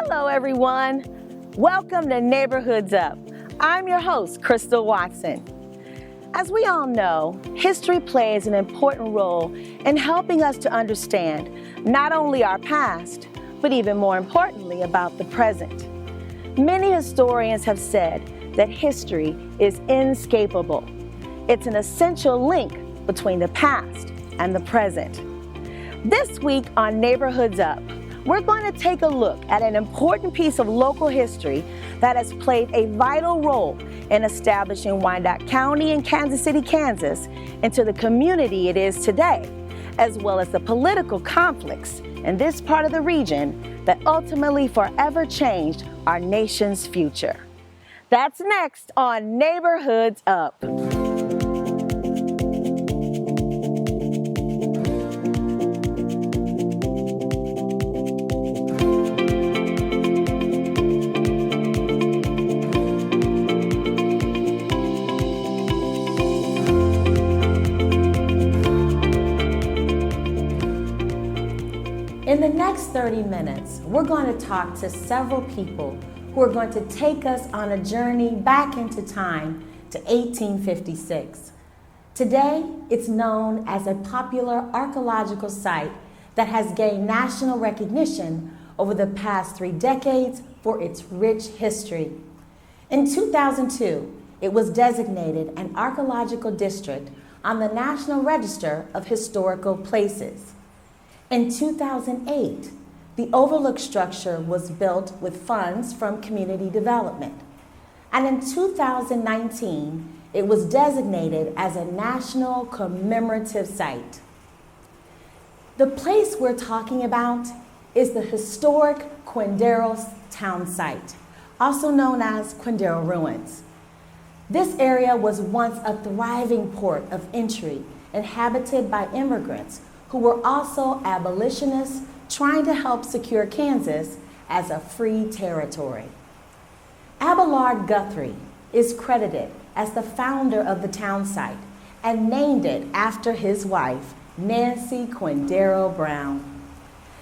Hello, everyone. Welcome to Neighborhoods Up. I'm your host, Crystal Watson. As we all know, history plays an important role in helping us to understand not only our past, but even more importantly about the present. Many historians have said that history is inescapable. It's an essential link between the past and the present. This week on Neighborhoods Up, we're going to take a look at an important piece of local history that has played a vital role in establishing Wyandotte County and Kansas City, Kansas into the community it is today, as well as the political conflicts in this part of the region that ultimately forever changed our nation's future. That's next on Neighborhoods Up. In the next 30 minutes, we're going to talk to several people who are going to take us on a journey back into time to 1856. Today, it's known as a popular archaeological site that has gained national recognition over the past 3 decades for its rich history. In 2002, it was designated an archaeological district on the National Register of Historical Places. In 2008, the overlook structure was built with funds from community development. And in 2019, it was designated as a national commemorative site. The place we're talking about is the historic Quindaro town site, also known as Quindaro Ruins. This area was once a thriving port of entry inhabited by immigrants who were also abolitionists trying to help secure Kansas as a free territory. Abelard Guthrie is credited as the founder of the town site and named it after his wife, Nancy Quindaro Brown.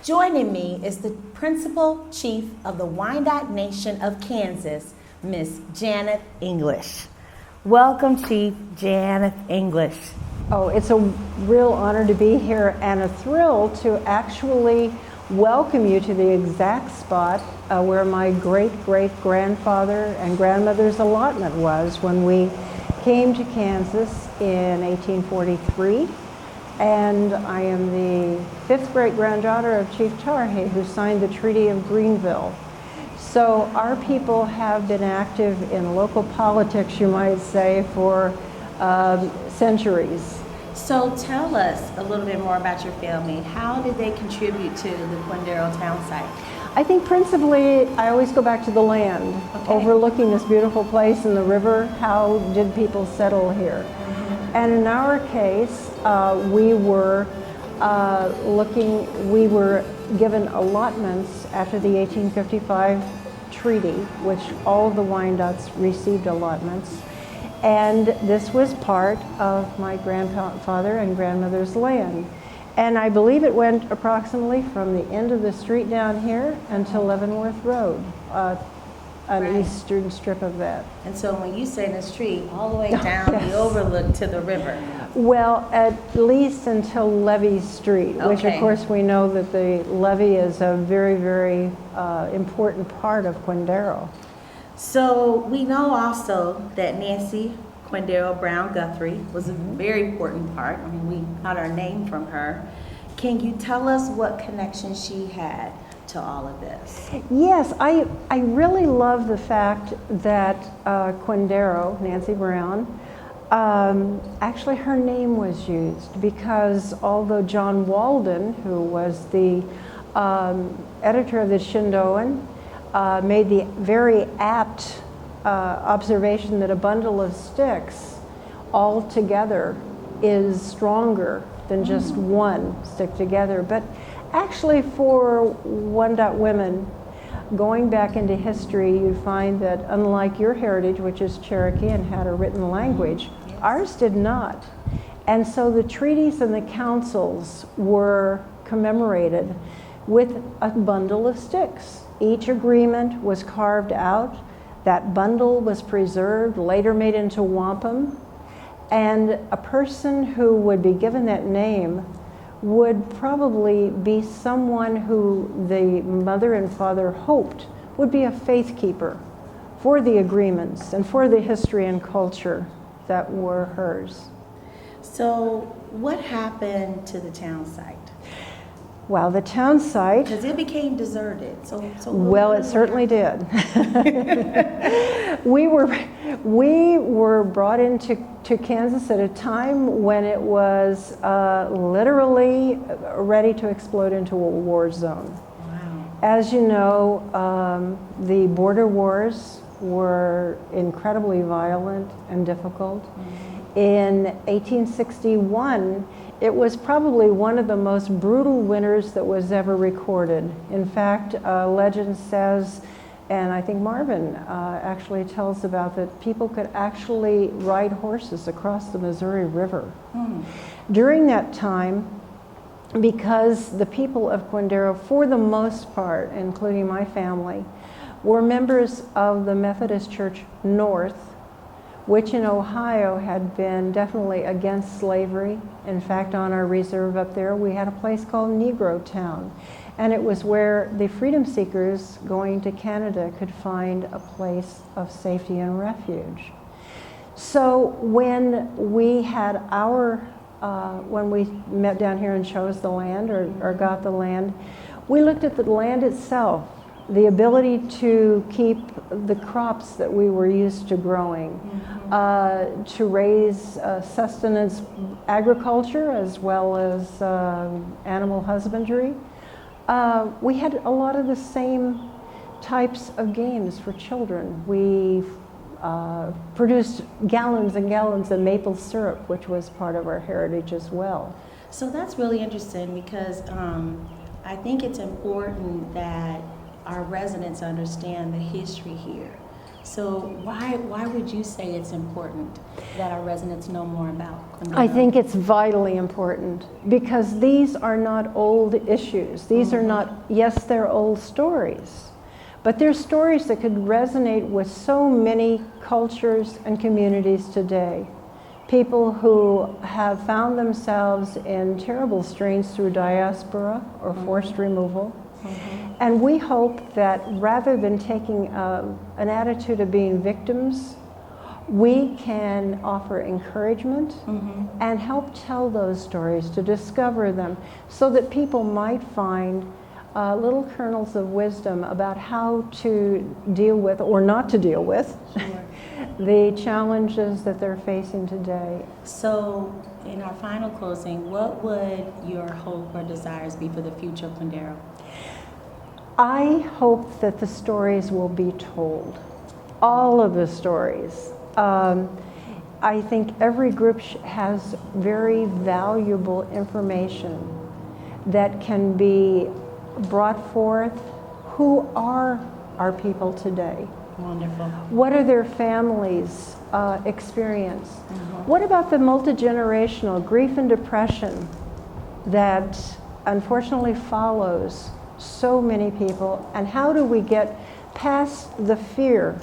Joining me is the Principal Chief of the Wyandotte Nation of Kansas, Miss Janet English. Welcome, Chief Janet English. Oh, it's a real honor to be here and a thrill to actually welcome you to the exact spot where my great-great-grandfather and grandmother's allotment was when we came to Kansas in 1843. And I am the 5th great-granddaughter of Chief Tarhe, who signed the Treaty of Greenville. So our people have been active in local politics, you might say, for centuries. So tell us a little bit more about your family. How did they contribute to the Quindaro town site? I think principally, I always go back to the land, overlooking this beautiful place in the river. How did people settle here? Mm-hmm. And in our case, we were given allotments after the 1855 treaty, which all of the Wyandottes received allotments. And this was part of my grandfather and grandmother's land. And I believe it went approximately from the end of the street down here until Leavenworth Road, an eastern strip of that. And so when you say the street, all the way down the overlook to the river? Well, at least until Levy Street, which of course we know that the levee is a very, very important part of Quindaro. So we know also that Nancy Quindaro Brown Guthrie was a very important part. I mean, we got our name from her. Can you tell us what connection she had to all of this? Yes, I really love the fact that Quindaro, Nancy Brown, actually her name was used because although John Walden, who was the editor of the Shindoan, made the very apt observation that a bundle of sticks all together is stronger than just one stick together. But actually for Wyandotte women, going back into history, you find that unlike your heritage, which is Cherokee and had a written language, ours did not. And so the treaties and the councils were commemorated with a bundle of sticks. Each agreement was carved out. That bundle was preserved, later made into wampum. And a person who would be given that name would probably be someone who the mother and father hoped would be a faith keeper for the agreements and for the history and culture that were hers. So what happened to the town site? Well, the town site... Because it became deserted. Well, it certainly did. We were brought into Kansas at a time when it was literally ready to explode into a war zone. Wow. As you know, the border wars were incredibly violent and difficult. Mm-hmm. In 1861, it was probably one of the most brutal winters that was ever recorded. In fact, legend says, and I think Marvin actually tells about that people could actually ride horses across the Missouri River. Mm. During that time, because the people of Quindaro, for the most part, including my family, were members of the Methodist Church North, which in Ohio had been definitely against slavery. In fact, on our reserve up there, we had a place called Negro Town. And it was where the freedom seekers going to Canada could find a place of safety and refuge. So when we had when we met down here and chose the land or got the land, we looked at the land itself, the ability to keep the crops that we were used to growing, to raise sustenance agriculture as well as animal husbandry. We had a lot of the same types of games for children. We produced gallons and gallons of maple syrup, which was part of our heritage as well. So that's really interesting because I think it's important that our residents understand the history here. So why would you say it's important that our residents know more about Quindaro? I think it's vitally important because these are not old issues. These are not, yes, they're old stories, but they're stories that could resonate with so many cultures and communities today. People who have found themselves in terrible strains through diaspora or forced removal. And we hope that rather than taking an attitude of being victims, we can offer encouragement and help tell those stories, to discover them, so that people might find little kernels of wisdom about how to deal with, or not to deal with, the challenges that they're facing today. So, in our final closing, what would your hope or desires be for the future of Quindaro? I hope that the stories will be told, all of the stories. I think every group has very valuable information that can be brought forth. Who are our people today? Wonderful. What are their families' experience? What about the multi-generational grief and depression that unfortunately follows so many people, and how do we get past the fear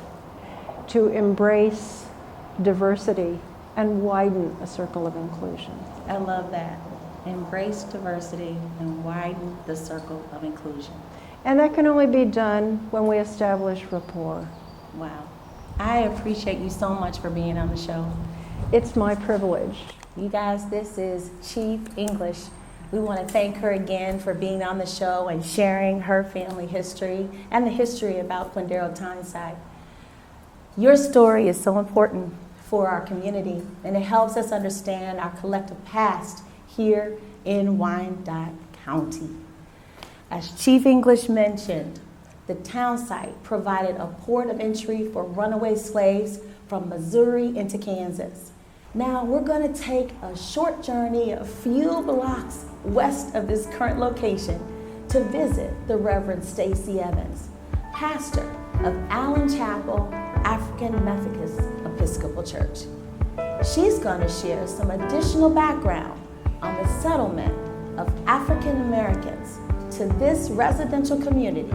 to embrace diversity and widen a circle of inclusion? I love that. Embrace diversity and widen the circle of inclusion. And that can only be done when we establish rapport. Wow. I appreciate you so much for being on the show. It's my privilege. You guys, this is Chief English. We want to thank her again for being on the show and sharing her family history and the history about Quindaro Townsite. Your story is so important for our community, and it helps us understand our collective past here in Wyandotte County. As Chief English mentioned, the townsite provided a port of entry for runaway slaves from Missouri into Kansas. Now we're going to take a short journey a few blocks west of this current location to visit the Reverend Stacy Evans, pastor of Allen Chapel African Methodist Episcopal Church. She's going to share some additional background on the settlement of African Americans to this residential community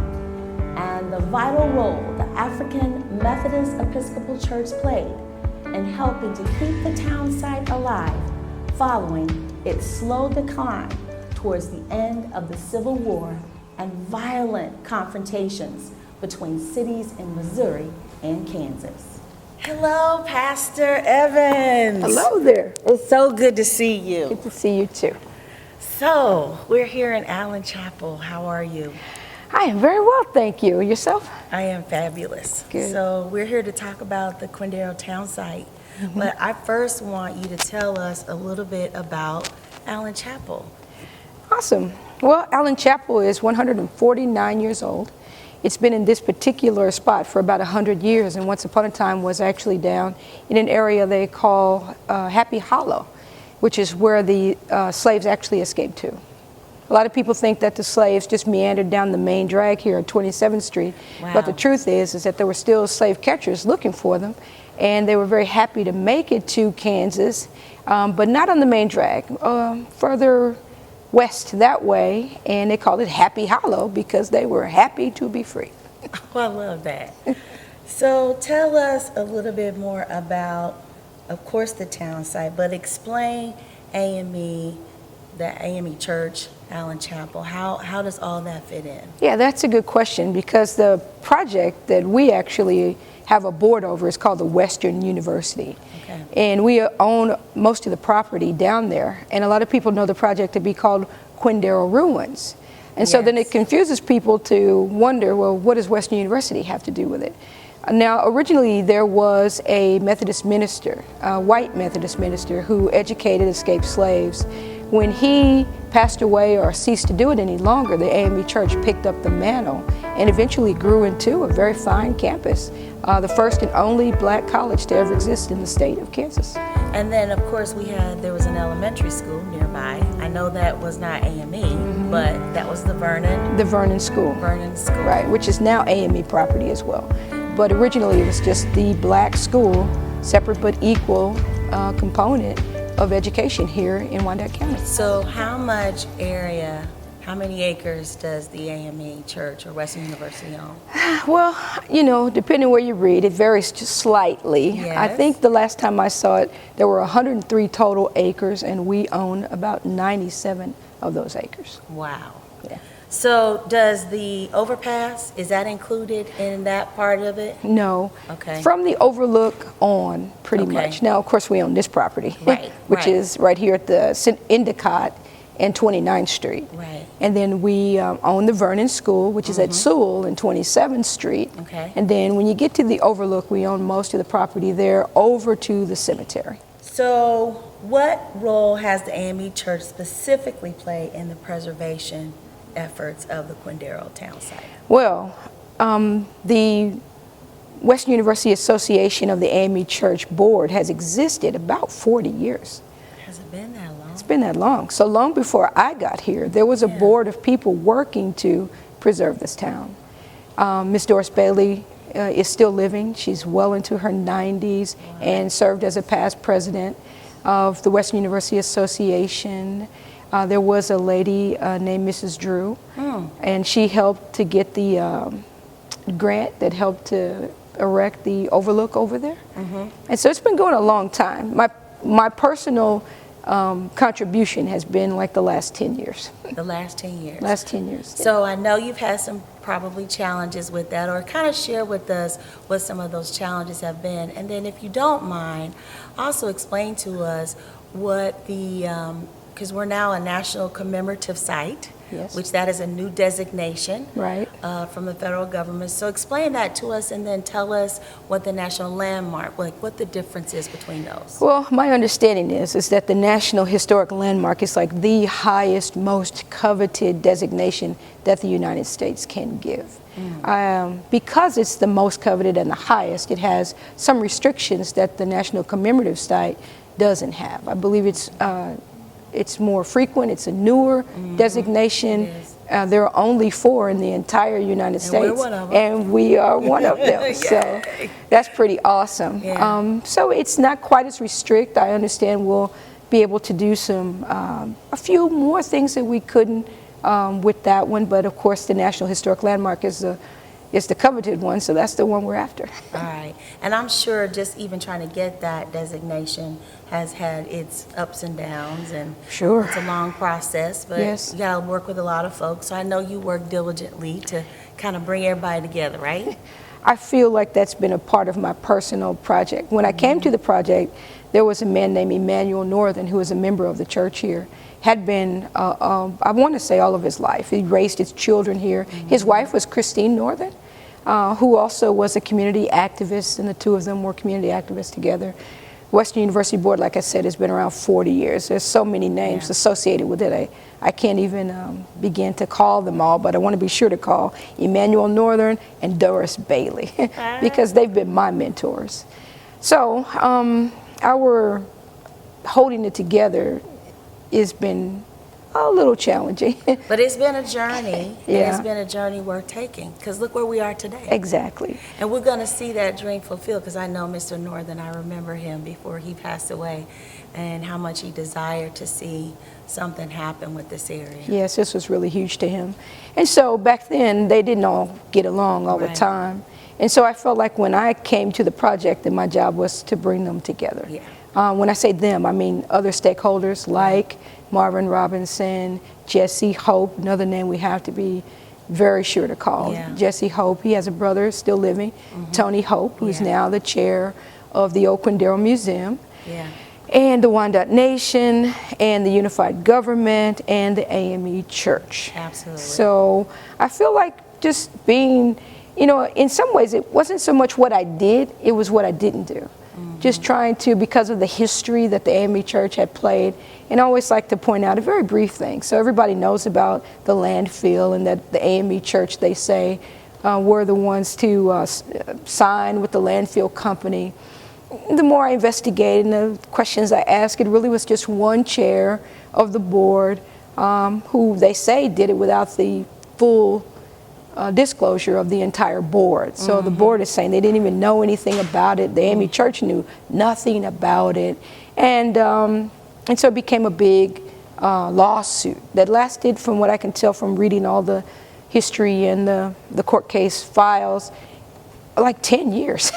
and the vital role the African Methodist Episcopal Church played in helping to keep the town site alive following its slow decline towards the end of the Civil War and violent confrontations between cities in Missouri and Kansas. Hello, Pastor Evans. Hello there. It's so good to see you. Good to see you too. So, we're here in Allen Chapel. How are you? I am very well, thank you. Yourself? I am fabulous. Good. So, we're here to talk about the Quindaro town site. But I first want you to tell us a little bit about Allen Chapel. Awesome. Well, Allen Chapel is 149 years old. It's been in this particular spot for about 100 years, and once upon a time was actually down in an area they call Happy Hollow, which is where the slaves actually escaped to. A lot of people think that the slaves just meandered down the main drag here at 27th Street, but the truth is that there were still slave catchers looking for them, and they were very happy to make it to Kansas, but not on the main drag, further west that way, and they called it Happy Hollow because they were happy to be free. Oh, I love that. So tell us a little bit more about, of course, the town site, but explain AME, the AME Church, Allen Chapel. How does all that fit in? Yeah, that's a good question, because the project that we actually have a board over is called the Western University. Okay. And we own most of the property down there. And a lot of people know the project to be called Quindaro Ruins. And so then it confuses people to wonder, well, what does Western University have to do with it? Now, originally there was a Methodist minister, a white Methodist minister, who educated escaped slaves. When he passed away or ceased to do it any longer, the AME Church picked up the mantle and eventually grew into a very fine campus, the first and only black college to ever exist in the state of Kansas. And then, of course, there was an elementary school nearby. I know that was not AME, but that was the Vernon. The Vernon School. Vernon School. Right, which is now AME property as well. But originally it was just the black school, separate but equal component of education here in Wyandotte County. So how much area, how many acres does the AME Church or Western University own? Well, you know, depending where you read, it varies just slightly. Yes. I think the last time I saw it, there were 103 total acres, and we own about 97 of those acres. Wow. Yeah. So does the overpass, is that included in that part of it? No. Okay. From the overlook on, pretty Okay. much. Now, of course, we own this property, Right, which right. is right here at the Endicott and 29th Street. Right. And then we own the Vernon School, which is at Sewell and 27th Street. Okay. And then when you get to the overlook, we own most of the property there over to the cemetery. So what role has the AME Church specifically played in the preservation efforts of the Quindaro town site? Well, the Western University Association of the AME Church Board has existed about 40 years. Has it been that long? It's been that long. So long before I got here, there was a board of people working to preserve this town. Miss Doris Bailey is still living. She's well into her 90s and served as a past president of the Western University Association. There was a lady named Mrs. Drew, and she helped to get the grant that helped to erect the overlook over there. And so it's been going a long time. My personal contribution has been like the last 10 years. The last 10 years. Last 10 years. So I know you've had some probably challenges with that, or kind of share with us what some of those challenges have been. And then if you don't mind, also explain to us what the, because we're now a national commemorative site, Yes. which that is a new designation Right. from the federal government. So explain that to us, and then tell us what the national landmark, like what the difference is between those. Well, my understanding is that the National Historic Landmark is like the highest, most coveted designation that the United States can give. Because it's the most coveted and the highest, it has some restrictions that the National Commemorative Site doesn't have. I believe it's more frequent, it's a newer designation. It is. There are only 4 in the entire United States, we're one of them. and we are one of them. So that's pretty awesome. Yeah. So it's not quite as restrict. I understand we'll be able to do some, a few more things that we couldn't with that one. But of course, the National Historic Landmark is the coveted one, so that's the one we're after. All right. And I'm sure just even trying to get that designation has had its ups and downs, and Sure. it's a long process, but Yes. you got to work with a lot of folks. So I know you work diligently to kind of bring everybody together, right? I feel like that's been a part of my personal project. When I came to the project, there was a man named Emmanuel Northern, who was a member of the church here, had been, I want to say all of his life. He raised his children here. His wife was Christine Northern, who also was a community activist, and the two of them were community activists together. Western University Board, like I said, has been around 40 years. There's so many names associated with it. I can't even begin to call them all, but I want to be sure to call Emmanuel Northern and Doris Bailey because they've been my mentors. So our holding it together has been a little challenging. But it's been a journey, and Yeah. it's been a journey worth taking, because look where we are today. Exactly. And we're going to see that dream fulfilled, because I know Mr. Northern, I remember him before he passed away, and how much he desired to see something happen with this area. Yes, this was really huge to him. And so back then, they didn't all get along all the Right. time. And so I felt like when I came to the project, that my job was to bring them together. Yeah. When I say them, I mean other stakeholders like Marvin Robinson, Jesse Hope, another name we have to be very sure to call. Yeah. Jesse Hope, he has a brother still living, Tony Hope, who's Yeah. now the chair of the old Quindaro Museum, Yeah. and the Wyandotte Nation, and the Unified Government, and the AME Church. Absolutely. So I feel like just being, you know, in some ways it wasn't so much what I did, it was what I didn't do. Just trying to, because of the history that the AME Church had played, and I always like to point out a very brief thing. So everybody knows about the landfill, and that the AME Church, they say, were the ones to sign with the landfill company. The more I investigated and the questions I asked, it really was just one chair of the board who they say did it without the full disclosure of the entire board. So the board is saying they didn't even know anything about it. The AME Church knew nothing about it. And so it became a big lawsuit that lasted, from what I can tell from reading all the history and the court case files, like 10 years.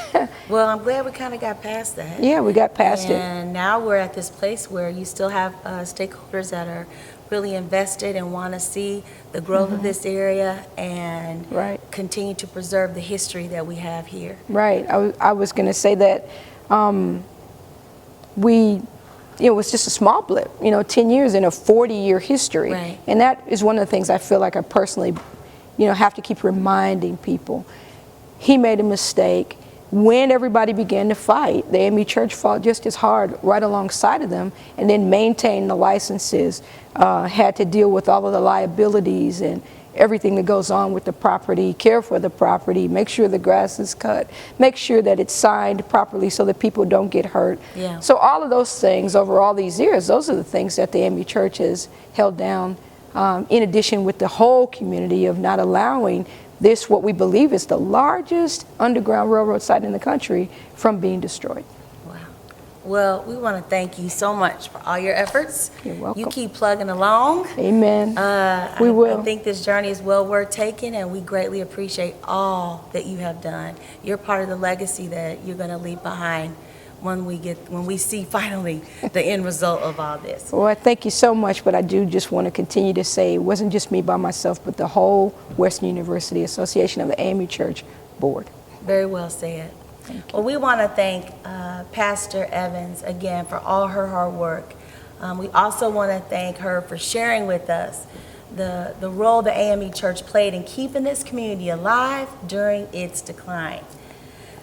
Well, I'm glad we kind of got past that. Yeah, we got past it. And now we're at this place where you still have stakeholders that are really invested and want to see the growth of this area and Right. continue to preserve the history that we have here. Right. I was going to say that it was just a small blip, 10 years in a 40-year history. Right. And that is one of the things I feel like I personally, have to keep reminding people. He made a mistake. When everybody began to fight, the AME Church fought just as hard right alongside of them, and then maintained the licenses, had to deal with all of the liabilities and everything that goes on with the property, care for the property, make sure the grass is cut, make sure that it's signed properly so that people don't get hurt. Yeah. So all of those things over all these years, those are the things that the AME Church has held down, in addition with the whole community of not allowing this, what we believe is the largest underground railroad site in the country, from being destroyed. Wow. Well, we want to thank you so much for all your efforts. You're welcome. You keep plugging along. Amen. We will. I think this journey is well worth taking, and we greatly appreciate all that you have done. You're part of the legacy that you're going to leave behind when we see finally the end result of all this. Well, I thank you so much, but I do just want to continue to say it wasn't just me by myself, but the whole Western University Association of the AME Church Board. Very well said. Well, we want to thank Pastor Evans again for all her hard work. We also want to thank her for sharing with us the role the AME Church played in keeping this community alive during its decline.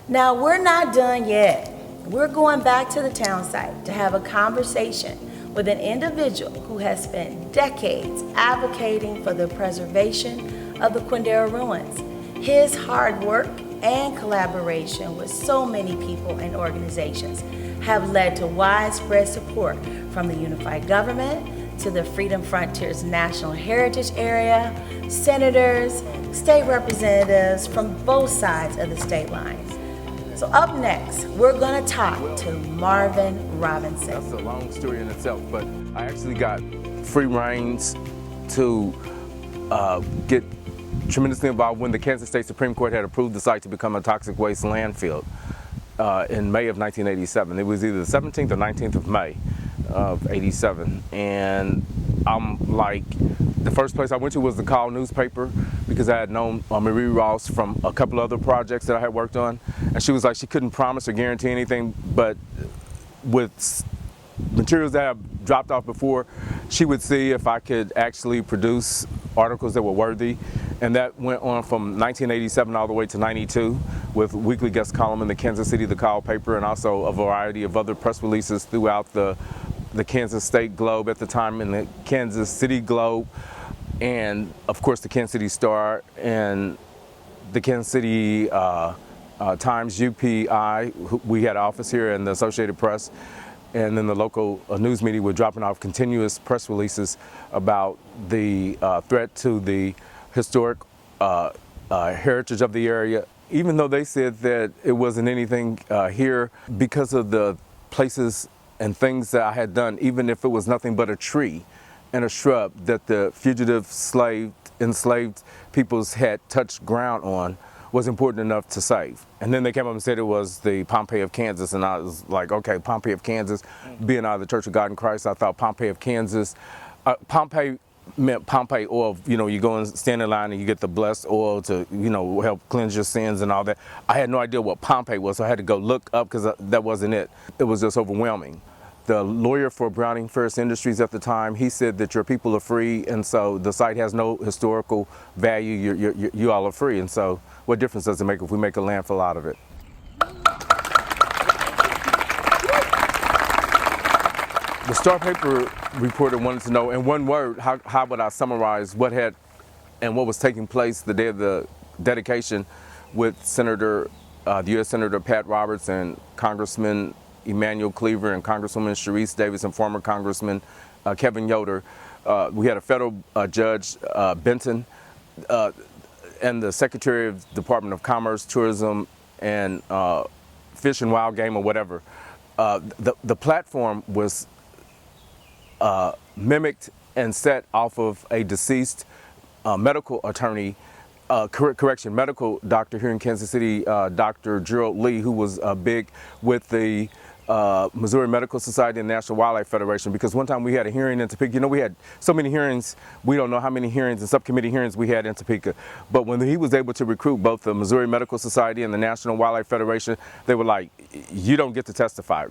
Now, we're not done yet. We're going back to the town site to have a conversation with an individual who has spent decades advocating for the preservation of the Quindaro ruins. His hard work and collaboration with so many people and organizations have led to widespread support from the Unified Government to the Freedom Frontiers National Heritage Area, senators, state representatives from both sides of the state lines. So up next, we're going to talk to Marvin Robinson. That's a long story in itself, but I actually got free reins to get tremendously involved when the Kansas State Supreme Court had approved the site to become a toxic waste landfill in May of 1987. It was either the 17th or 19th of May of 87. And I'm like, the first place I went to was the Call newspaper because I had known Marie Ross from a couple other projects that I had worked on. And she was like, she couldn't promise or guarantee anything, but with materials that I've dropped off before, she would see if I could actually produce articles that were worthy. And that went on from 1987 all the way to 92 with weekly guest column in the Kansas City The Call paper, and also a variety of other press releases throughout the Kansas State Globe at the time, and the Kansas City Globe, and of course the Kansas City Star and the Kansas City Times UPI. We had an office here in the Associated Press, and then the local news media were dropping off continuous press releases about the threat to the historic heritage of the area, even though they said that it wasn't anything here because of the places and things that I had done, even if it was nothing but a tree and a shrub that the fugitive enslaved peoples had touched ground on, was important enough to save. And then they came up and said it was the Pompeii of Kansas, and I was like, okay, Pompeii of Kansas, being out of the Church of God in Christ, I thought Pompeii of Kansas. Pompeii meant Pompeii oil. You know, you go and stand in line and you get the blessed oil to, you know, help cleanse your sins and all that. I had no idea what Pompeii was, so I had to go look up because that wasn't it. It was just overwhelming. The lawyer for Browning Ferris Industries at the time, he said that your people are free, and so the site has no historical value. You all are free, and so what difference does it make if we make a landfill out of it? The Star paper reporter wanted to know, in one word, how would I summarize what had and what was taking place the day of the dedication with the U.S. Senator Pat Roberts and Congressman Emanuel Cleaver and Congresswoman Sharice Davis and former Congressman Kevin Yoder. We had a federal judge, Benton, and the Secretary of the Department of Commerce, Tourism, and Fish and Wild Game or whatever. The platform was mimicked and set off of a deceased medical attorney, medical doctor here in Kansas City, Dr. Gerald Lee, who was big with the Missouri Medical Society and National Wildlife Federation, because one time we had a hearing in Topeka. You know, we had so many hearings, we don't know how many hearings and subcommittee hearings we had in Topeka. But when he was able to recruit both the Missouri Medical Society and the National Wildlife Federation, they were like, you don't get to testify.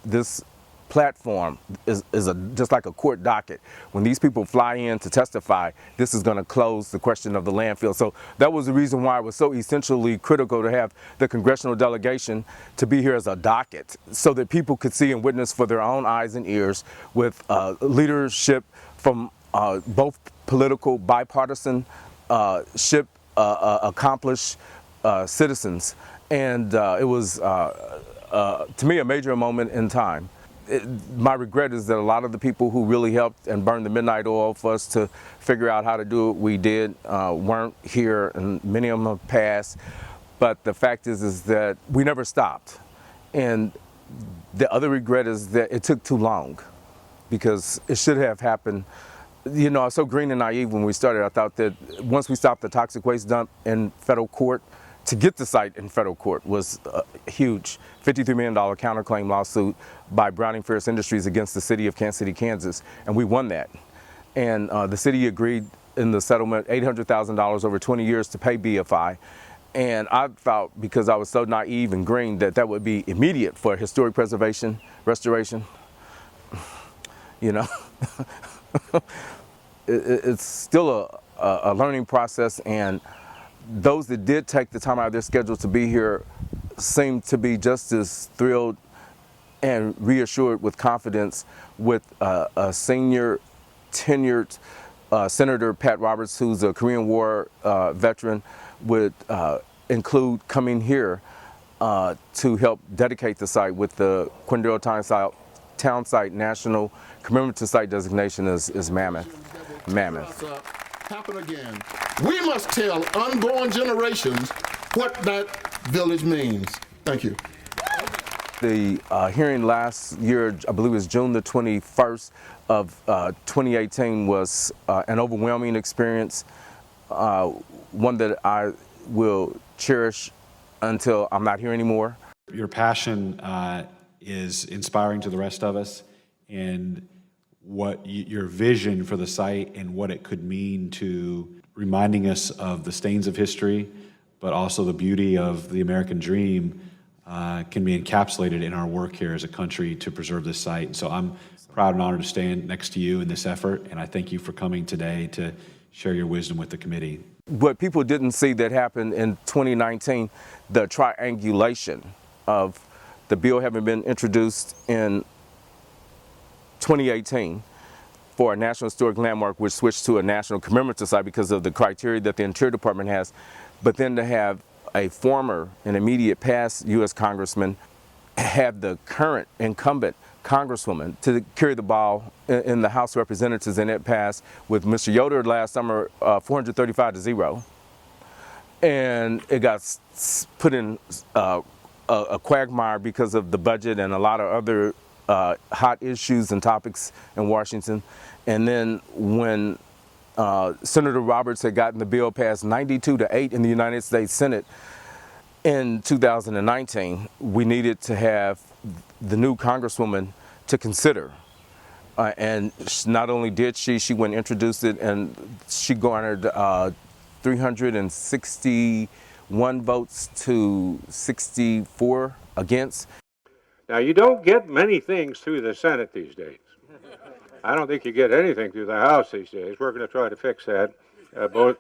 This platform is just like a court docket. When these people fly in to testify, this is going to close the question of the landfill. So that was the reason why it was so essentially critical to have the congressional delegation to be here as a docket, so that people could see and witness for their own eyes and ears, with leadership from both political, bipartisan accomplished citizens. And it was, to me, a major moment in time. My regret is that a lot of the people who really helped and burned the midnight oil for us to figure out how to do what we did weren't here, and many of them have passed. But the fact is that we never stopped. And the other regret is that it took too long, because it should have happened. You know, I was so green and naive when we started. I thought that once we stopped the toxic waste dump in federal court, to get the site in federal court was a huge $53 million counterclaim lawsuit by Browning Ferris Industries against the city of Kansas City, Kansas, and we won that. And the city agreed in the settlement $800,000 over 20 years to pay BFI. And I thought, because I was so naive and green, that that would be immediate for historic preservation, restoration. You know, it's still a learning process, and those that did take the time out of their schedule to be here seem to be just as thrilled and reassured with confidence with a senior tenured Senator Pat Roberts, who's a Korean War veteran, would include coming here to help dedicate the site with the Quindaro Town Site National Commemorative Site designation is mammoth. Happen again. We must tell unborn generations what that village means. Thank you. The hearing last year, I believe it was June the 21st of 2018, was an overwhelming experience, one that I will cherish until I'm not here anymore. Your passion is inspiring to the rest of us, and what your vision for the site and what it could mean to reminding us of the stains of history, but also the beauty of the American dream can be encapsulated in our work here as a country to preserve this site. And so I'm proud and honored to stand next to you in this effort, and I thank you for coming today to share your wisdom with the committee. What people didn't see that happened in 2019, the triangulation of the bill having been introduced in 2018 for a National Historic Landmark, which switched to a National Commemorative Site because of the criteria that the Interior Department has, but then to have a former and immediate past U.S. Congressman have the current incumbent Congresswoman to carry the ball in the House of Representatives, and it passed with Mr. Yoder last summer 435-0. And it got put in a quagmire because of the budget and a lot of other hot issues and topics in Washington. And then when Senator Roberts had gotten the bill passed 92-8 in the United States Senate in 2019, we needed to have the new Congresswoman to consider. And not only did she went and introduced it, and she garnered 361 votes to 64 against. Now, you don't get many things through the Senate these days. I don't think you get anything through the House these days. We're going to try to fix that, both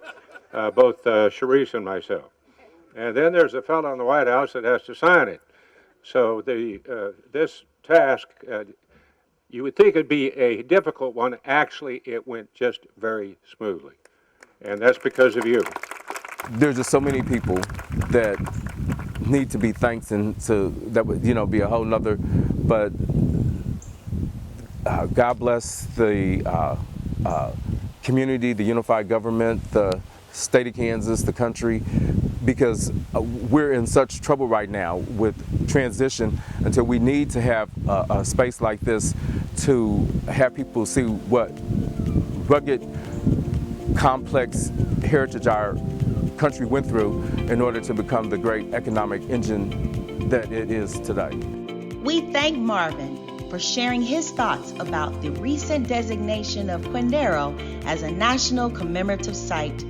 Sharice and myself. And then there's a fellow in the White House that has to sign it. So this task, you would think it'd be a difficult one. Actually, it went just very smoothly. And that's because of you. There's just so many people that need to be thanked, and so that would, be a whole nother, but God bless the community, the unified government, the state of Kansas, the country, because we're in such trouble right now with transition until we need to have a space like this to have people see what rugged, complex heritage our country went through in order to become the great economic engine that it is today. We thank Marvin for sharing his thoughts about the recent designation of Quindaro as a national commemorative site.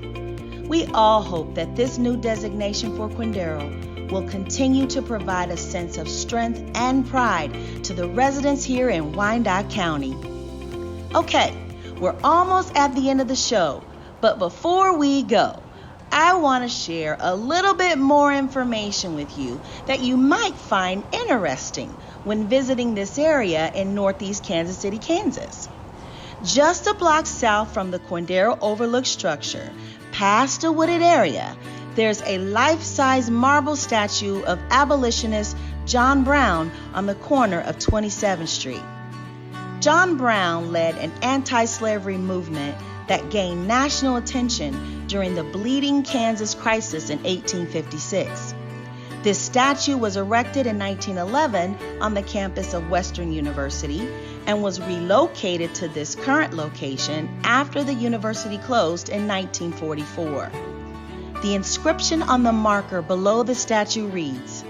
We all hope that this new designation for Quindaro will continue to provide a sense of strength and pride to the residents here in Wyandotte County. Okay, we're almost at the end of the show, but before we go, I want to share a little bit more information with you that you might find interesting when visiting this area in northeast Kansas City, Kansas. Just a block south from the Quindaro Overlook structure, past a wooded area, there's a life-size marble statue of abolitionist John Brown on the corner of 27th Street. John Brown led an anti-slavery movement that gained national attention during the Bleeding Kansas crisis in 1856. This statue was erected in 1911 on the campus of Western University and was relocated to this current location after the university closed in 1944. The inscription on the marker below the statue reads,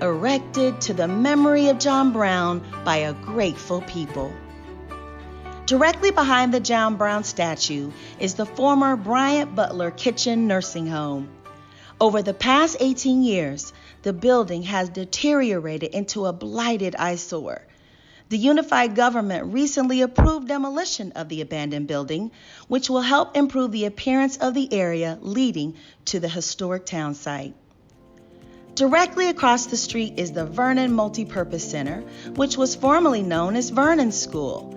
"Erected to the memory of John Brown by a grateful people." Directly behind the John Brown statue is the former Bryant Butler Kitchen Nursing Home. Over the past 18 years, the building has deteriorated into a blighted eyesore. The unified government recently approved demolition of the abandoned building, which will help improve the appearance of the area leading to the historic town site. Directly across the street is the Vernon Multipurpose Center, which was formerly known as Vernon School.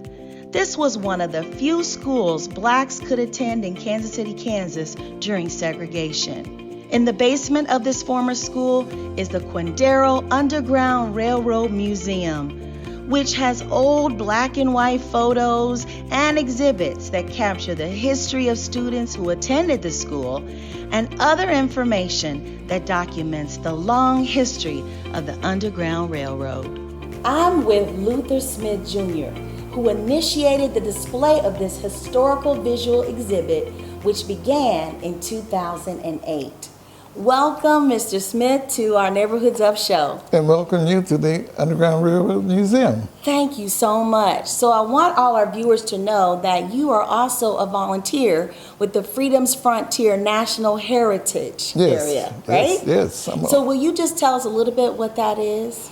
This was one of the few schools blacks could attend in Kansas City, Kansas during segregation. In the basement of this former school is the Quindaro Underground Railroad Museum, which has old black and white photos and exhibits that capture the history of students who attended the school and other information that documents the long history of the Underground Railroad. I'm with Luther Smith Jr., who initiated the display of this historical visual exhibit, which began in 2008. Welcome, Mr. Smith, to our Neighborhoods Up show. And welcome you to the Underground Railroad Museum. Thank you so much. So I want all our viewers to know that you are also a volunteer with the Freedom's Frontier National Heritage area, right? Yes. So will you just tell us a little bit what that is?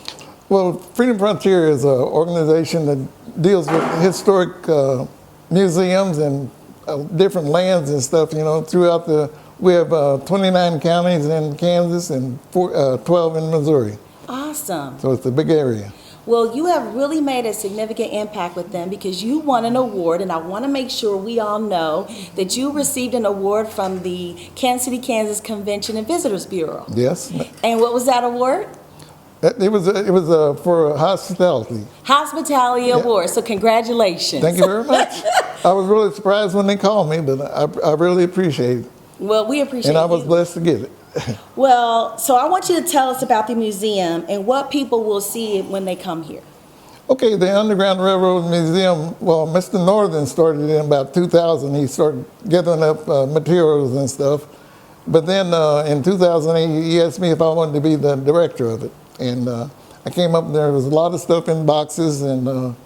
Well, Freedom Frontier is an organization that deals with historic museums and different lands and stuff, throughout we have 29 counties in Kansas and 12 in Missouri. Awesome. So it's a big area. Well, you have really made a significant impact with them because you won an award, and I want to make sure we all know that you received an award from the Kansas City, Kansas Convention and Visitors Bureau. Yes. And what was that award? It was for hospitality. Hospitality Award, so congratulations. Thank you very much. I was really surprised when they called me, but I really appreciate it. Well, we appreciate it. And I was blessed to get it. Well, so I want you to tell us about the museum and what people will see when they come here. Okay, the Underground Railroad Museum, well, Mr. Northern started in about 2000. He started gathering up materials and stuff. But then in 2008, he asked me if I wanted to be the director of it. And I came up and there was a lot of stuff in boxes, and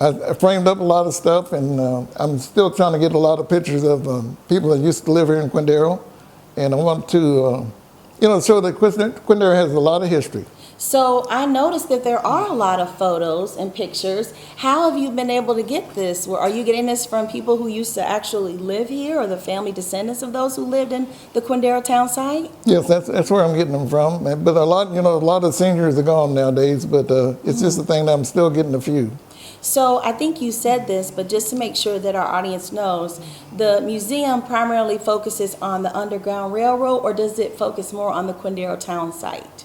I framed up a lot of stuff, and I'm still trying to get a lot of pictures of people that used to live here in Quindaro. And I want to, show that Quindaro has a lot of history. So I noticed that there are a lot of photos and pictures. How have you been able to get this? Are you getting this from people who used to actually live here, or the family descendants of those who lived in the Quindaro town site? Yes, that's where I'm getting them from. But a lot of seniors are gone nowadays. But it's just a thing that I'm still getting a few. So I think you said this, but just to make sure that our audience knows, the museum primarily focuses on the Underground Railroad, or does it focus more on the Quindaro town site?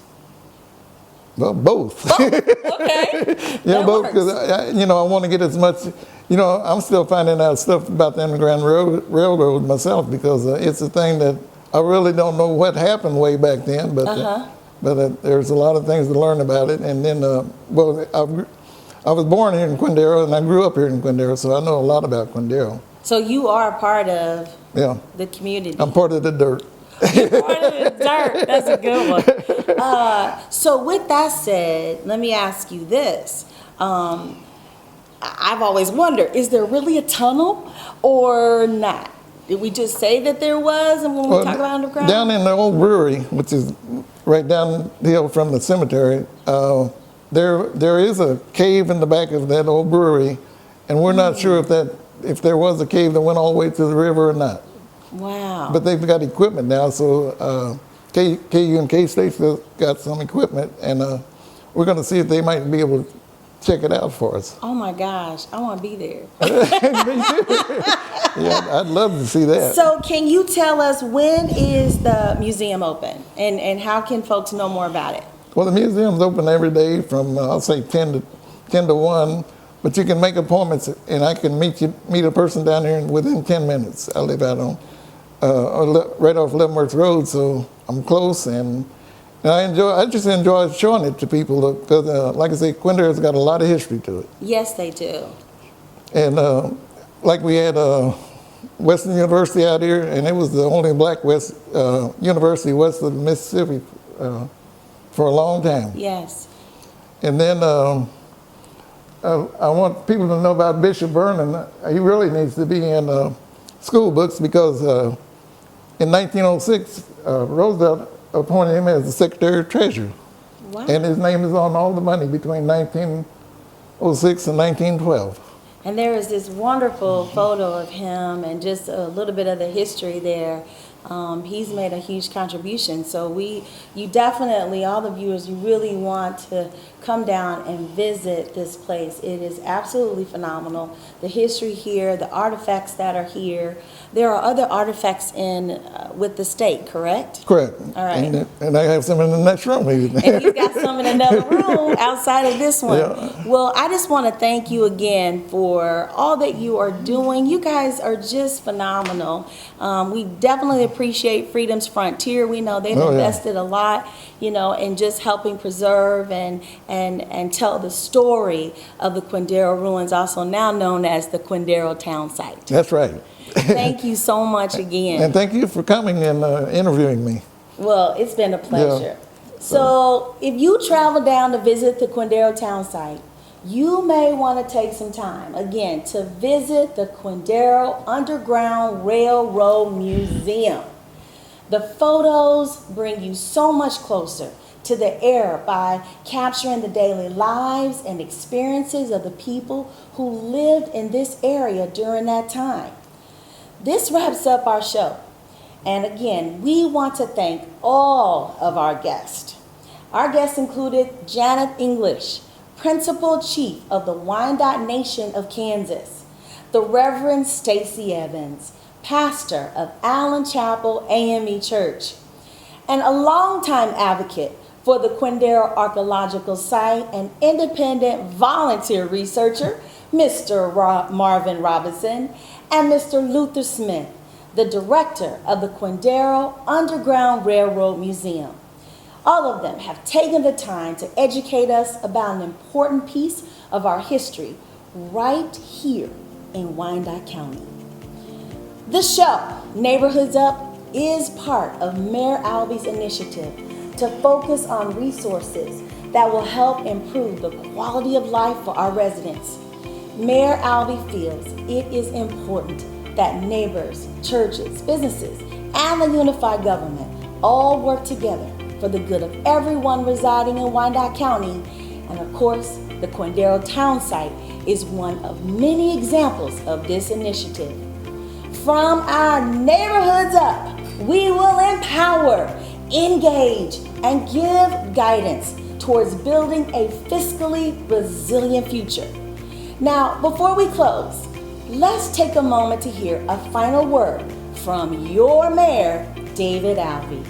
Well, both. Okay. Yeah, That both, works. because I want to get as much. I'm still finding out stuff about the Underground Railroad myself, because it's a thing that I really don't know what happened way back then, but there's a lot of things to learn about it. And then, I was born here in Quindaro, and I grew up here in Quindaro, so I know a lot about Quindaro. So you are a part of Yeah, the community. I'm part of the dirt. You're part of the dirt. That's a good one. So with that said, let me ask you this. I've always wondered, is there really a tunnel or not? Did we just say that there was, and when we talk about underground? Down in the old brewery, which is right down the hill from the cemetery, there is a cave in the back of that old brewery, and we're not sure if there was a cave that went all the way to the river or not. Wow. But they've got equipment now, so KU and K-State's got some equipment, and we're going to see if they might be able to check it out for us. Oh my gosh, I want to be there. Yeah, I'd love to see that. So can you tell us, when is the museum open, and how can folks know more about it? Well, the museum's open every day from, I'll say 10 to 1, but you can make appointments, and I can meet a person down here within 10 minutes. I live out on right off Leavenworth Road, so I'm close, and I just enjoy showing it to people, because like I say, Quindaro's got a lot of history to it. Yes, they do. And like we had Western University out here, and it was the only black university west of the Mississippi for a long time. Yes. And then I want people to know about Bishop Vernon. He really needs to be in school books, because in 1906, Roosevelt appointed him as the Secretary of Treasury. Wow. And his name is on all the money between 1906 and 1912. And there is this wonderful photo of him, and just a little bit of the history there. He's made a huge contribution. So you definitely, all the viewers, you really want to come down and visit this place. It is absolutely phenomenal. The history here, the artifacts that are here, there are other artifacts in with the state, correct? Correct. All right. And I have some in the next room. And you got some in another room outside of this one. Yeah. Well, I just want to thank you again for all that you are doing. You guys are just phenomenal. We definitely appreciate Freedom's Frontier. We know they've invested a lot, you know, in just helping preserve and tell the story of the Quindaro ruins, also now known as the Quindaro town site. That's right. Thank you so much again. And thank you for coming and interviewing me. Well, it's been a pleasure. So if you travel down to visit the Quindaro town site, you may want to take some time, again, to visit the Quindaro Underground Railroad Museum. The photos bring you so much closer to the era by capturing the daily lives and experiences of the people who lived in this area during that time. This wraps up our show. And again, we want to thank all of our guests. Our guests included Janet English, Principal Chief of the Wyandotte Nation of Kansas, the Reverend Stacy Evans, Pastor of Allen Chapel AME Church, and a longtime advocate for the Quindaro Archaeological Site and independent volunteer researcher, Mr. Marvin Robinson, and Mr. Luther Smith, the director of the Quindaro Underground Railroad Museum. All of them have taken the time to educate us about an important piece of our history right here in Wyandotte County. The show, Neighborhoods Up, is part of Mayor Alby's initiative to focus on resources that will help improve the quality of life for our residents. Mayor Albee feels it is important that neighbors, churches, businesses, and the unified government all work together for the good of everyone residing in Wyandotte County. And of course, the Quindaro town site is one of many examples of this initiative. From our Neighborhoods Up, we will empower, engage, and give guidance towards building a fiscally resilient future. Now, before we close, let's take a moment to hear a final word from your Mayor, David Albee.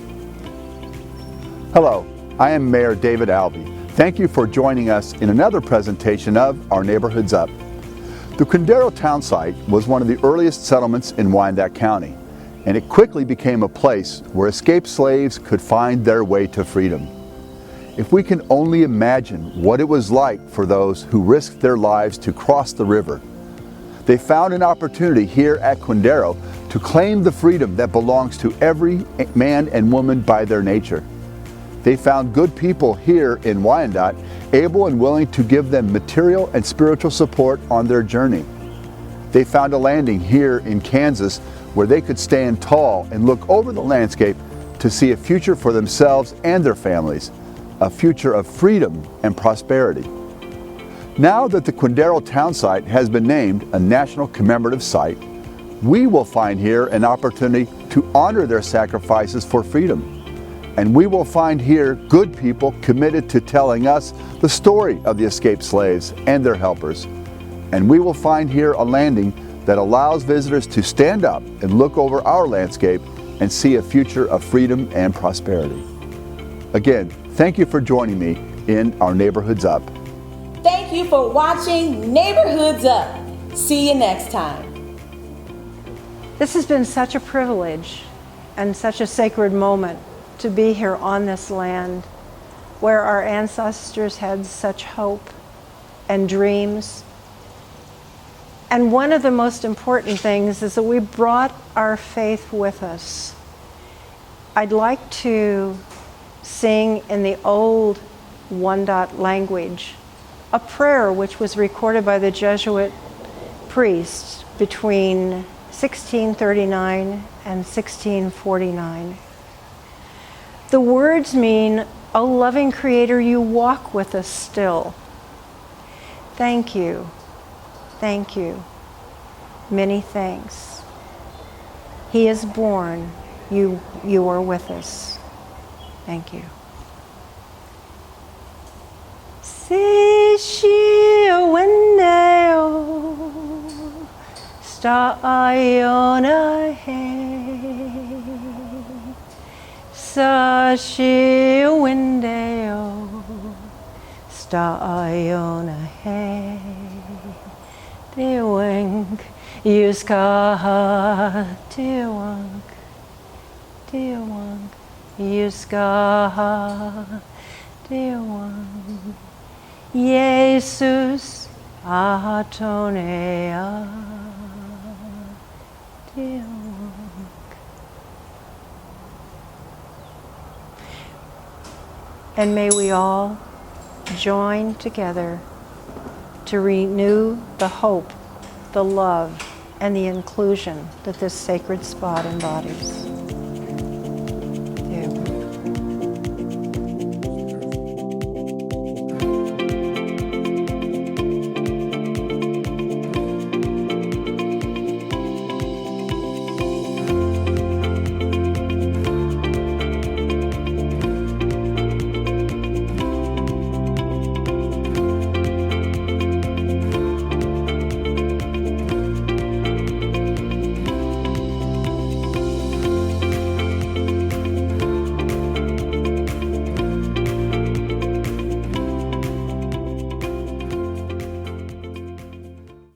Hello, I am Mayor David Albee. Thank you for joining us in another presentation of our Neighborhoods Up. The Quindaro town site was one of the earliest settlements in Wyandotte County, and it quickly became a place where escaped slaves could find their way to freedom. If we can only imagine what it was like for those who risked their lives to cross the river, they found an opportunity here at Quindaro to claim the freedom that belongs to every man and woman by their nature. They found good people here in Wyandotte able and willing to give them material and spiritual support on their journey. They found a landing here in Kansas where they could stand tall and look over the landscape to see a future for themselves and their families, a future of freedom and prosperity. Now that the Quindaro town site has been named a national commemorative site, we will find here an opportunity to honor their sacrifices for freedom. And we will find here good people committed to telling us the story of the escaped slaves and their helpers. And we will find here a landing that allows visitors to stand up and look over our landscape and see a future of freedom and prosperity. Again, thank you for joining me in our Neighborhoods Up. Thank you for watching Neighborhoods Up. See you next time. This has been such a privilege and such a sacred moment to be here on this land where our ancestors had such hope and dreams. And one of the most important things is that we brought our faith with us. I'd like to sing in the old Wyandotte language a prayer which was recorded by the Jesuit priests between 1639 and 1649. The words mean, "O loving Creator, you walk with us still. Thank you, thank you, many thanks. He is born, you are with us. Thank you." Si sta iona he, sa shi windeo, sta iona he, dewink, yuska, dewink, yuska, dewink, Jesus atonea, dewink. And may we all join together to renew the hope, the love, and the inclusion that this sacred spot embodies.